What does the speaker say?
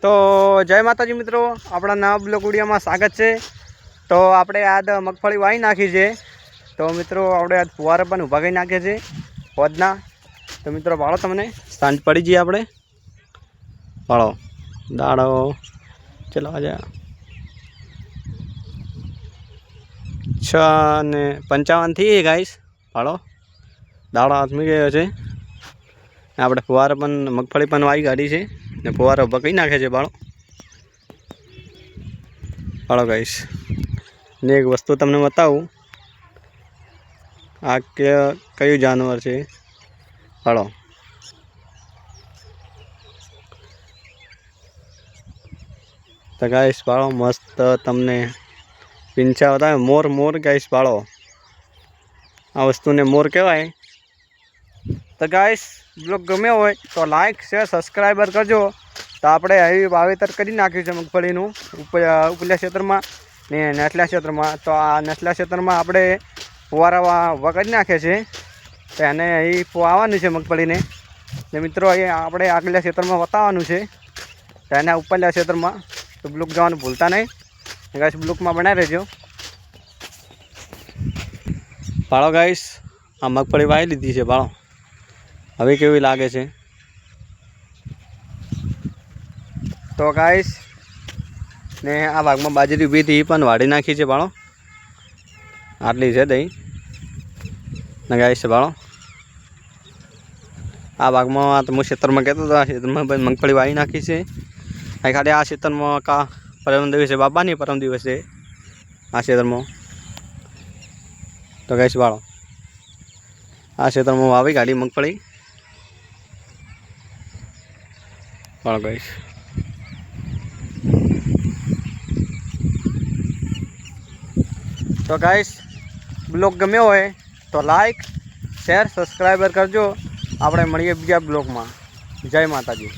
तो जय माताजी मित्रों, अपना नवा ब्लॉग वीडियो में स्वागत है। तो आपणे आज मगफળી वाई नाखी है। तो मित्रों आपणे आज फुवारा पण ऊभा करी नाखे छे होजना। तो मित्रों भाड़ो तमने सांज पड़ी जी आपणे भाड़ो दाड़ो चलो आ जाए 6:55 थी गाइस। भाड़ो दाड़ो हाथ में गयो छे। આપણે ફુવારા પણ મગફળી પણ વાઈ કાઢી છે ને ફુવારો બકઈ નાખે છે બાળો બાળો ગાઈશ ને એક વસ્તુ તમને બતાવું આ કયું જાનવર છે બાળો તો ગાઈશ બાળો મસ્ત તમને પીંછા બતાવે મોર મોર ગાઈશ બાળો આ વસ્તુને મોર કહેવાય। तो गाइस ब्लॉग गम्यो होय तो लाइक शेर सब्सक्राइबर करजो। तो आपणे हवी वावेतर करी नाख्युं छे मगफळीनुं उपल्या क्षेत्रमां ने नेटला क्षेत्रमां। तो आ नेटला क्षेत्रमां आपणे फुवारा ऊभा करी नाख्या छे तो एने અહીં આવવાનું છે મગફળીને ને મિત્રો અહીં આપણે આગલા ક્ષેત્રમાં બતાવવાનું છે તો એના ઉપરના ક્ષેત્રમાં તો બ્લોક જવાનું ભૂલતા નહીં ગાઈસ બ્લોકમાં બનાવી રહેજો। ભાળો ગાઈસ આ મગફળી વાવી લીધી છે ભાળો હવે કેવી લાગે છે। તો ગાઈસ ને આ ભાગમાં બાજરી ઊભી હતી એ પણ વાળી નાખી છે ભાળો આટલી છે દહીં ને ગાઈસ ભાળો આ ભાગમાં તો હું ખેતરમાં કહેતો હતો આ ખેતરમાં મગફળી વાવી નાખી છે। અહીં ખાલી આ ખેતરમાં કા પરમ દિવસે બાબાની પરમ દિવસે આ ખેતરમાં તો ગાઈસ ભાળો આ ખેતરમાં વાવી કાઢી મગફળી भाड़ो गाइस। तो गाइस ब्लॉग गम्यो होय तो लाइक शेर सब्सक्राइबर करजो। आपणे मळीए बीजा ब्लॉग में। जय माताजी।